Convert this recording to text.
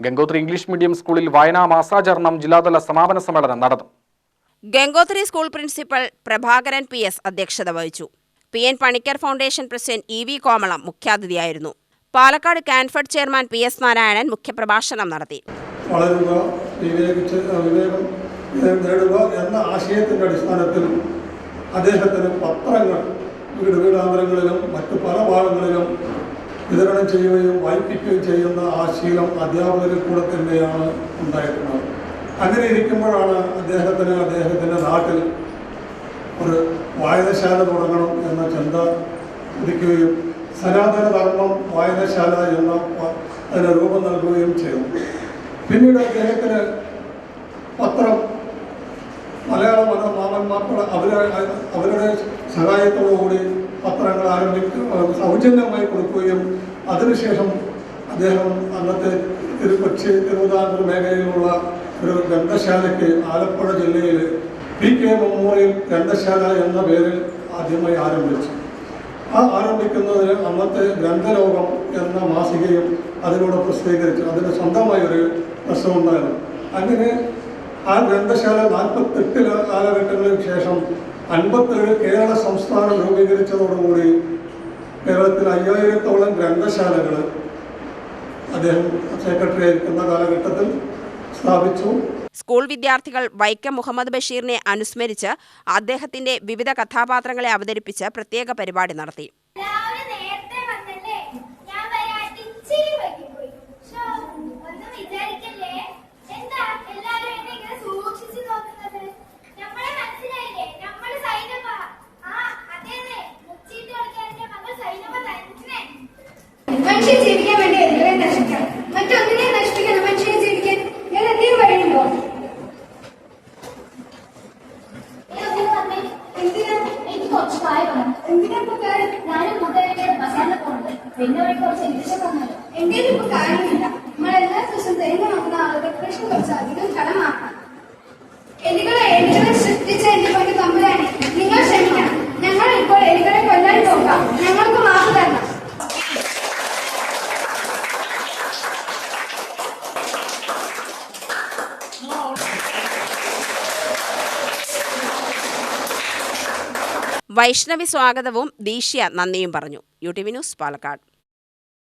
Gangotri English medium സ്കൂളിൽ വായനാ മാസാചരണം ജില്ലാതല സമാപന സമ്മേളനം നടന്നു. Gangotri school principal Prabhakaran PS അധ്യക്ഷത വഹിച്ചു. PN Panicker foundation president EV കോമളം മുഖ്യാതിഥിയായിരുന്നു. പാലക്കാട് കാൻഫഡ് ചെയർമാൻ PS നാരായണൻ മുഖ്യപ്രഭാഷണം നടത്തി. വളരുക, വിവേകം നേടുക എന്ന ആശയത്തിൻ്റെ അടിസ്ഥാനത്തിൽ അദ്ദേഹത്തിന് പത്രങ്ങൾ വീടാന്തരങ്ങളിലും മറ്റു പല ഭാഗങ്ങളിലും വിതരണം ചെയ്യുകയും വായിപ്പിക്കുകയും ചെയ്യുന്ന ആ ശീലം അധ്യാപകരിൽ കൂടെ തന്നെയാണ് ഉണ്ടായിട്ടുള്ളത്. അങ്ങനെ ഇരിക്കുമ്പോഴാണ് അദ്ദേഹത്തിൻ്റെ നാട്ടിൽ ഒരു വായനശാല തുടങ്ങണം എന്ന ചിന്ത ഉദിക്കുകയും സനാതന ധർമ്മം വായനശാല എന്ന അതിന് രൂപം നൽകുകയും ചെയ്തു. പിന്നീട് അദ്ദേഹത്തിന് പത്രം മലയാള മാമന്മാക്കൾ അവരുടെ സഹായത്തോടുകൂടി പത്രങ്ങൾ സൗജന്യമായി കൊടുക്കുകയും അതിനുശേഷം അദ്ദേഹം അന്നത്തെ തിരുവിതാംകൂർ മേഖലയിലുള്ള ഒരു ഗ്രന്ഥശാലയ്ക്ക് ആലപ്പുഴ ജില്ലയിൽ PK മെമ്മോറിയൽ ഗ്രന്ഥശാല എന്ന പേരിൽ ആദ്യമായി ആരംഭിച്ചു. ആ ആരംഭിക്കുന്നതിന് അന്നത്തെ ഗ്രന്ഥലോകം എന്ന മാസികയും അതിലൂടെ പ്രസിദ്ധീകരിച്ചു. അതിന് സ്വന്തമായൊരു പ്രശ്നമുണ്ടായിരുന്നു. അങ്ങനെ ആ ഗ്രന്ഥശാല 48 കാലഘട്ടങ്ങൾക്ക് ശേഷം 57 കേരള സംസ്ഥാനം രൂപീകരിച്ചതോടുകൂടി കേരളത്തിൽ 5000-ഓളം ഗ്രന്ഥശാലകൾ അദ്ദേഹം സെക്രട്ടറി ആയിരിക്കുന്ന കാലഘട്ടത്തിൽ സ്ഥാപിച്ചു. സ്കൂൾ വിദ്യാർത്ഥികൾ വൈക്കം മുഹമ്മദ് ബഷീറിനെ അനുസ്മരിച്ച് അദ്ദേഹത്തിന്റെ വിവിധ കഥാപാത്രങ്ങളെ അവതരിപ്പിച്ച് പ്രത്യേക പരിപാടി നടത്തി. മനുഷ്യൻ ജീവിക്കാൻ വേണ്ടി എതിരെ നശിക്കണം, മറ്റൊന്നിനെ നശിപ്പിക്കണം. മനുഷ്യനെ ജീവിക്കാൻ ഞാൻ എന്തെങ്കിലും കഴിയുമ്പോ എനിക്ക് കുറച്ച് കാര്യമാണ്. ഞാനും മുതലേ ബസാറിൽ പോകുന്നത്. പിന്നെ കുറച്ച് ഇംഗ്ലീഷ് പറഞ്ഞല്ലോ. എന്റേലും ഇപ്പൊ കാര്യമില്ല. നമ്മളെല്ലാ ദിവസവും തേങ്ങ നോക്കുന്ന ആളുകൾ പ്രശ്നം കുറച്ച് അധികം കടമാക്കണം. എലികളെ സൃഷ്ടിച്ച എന്റെ കൊണ്ട് തമ്പുരാനെ നിങ്ങൾ ക്ഷമിക്കണം. ഞങ്ങൾ ഇപ്പോൾ എലികളെ കൊല്ലാൻ പോകാം. ഞങ്ങൾക്ക് മാപ്പ് തരണം. വൈഷ്ണവി സ്വാഗതവും ദീഷ്യ നന്ദിയും പറഞ്ഞു. UTV news Palakkad.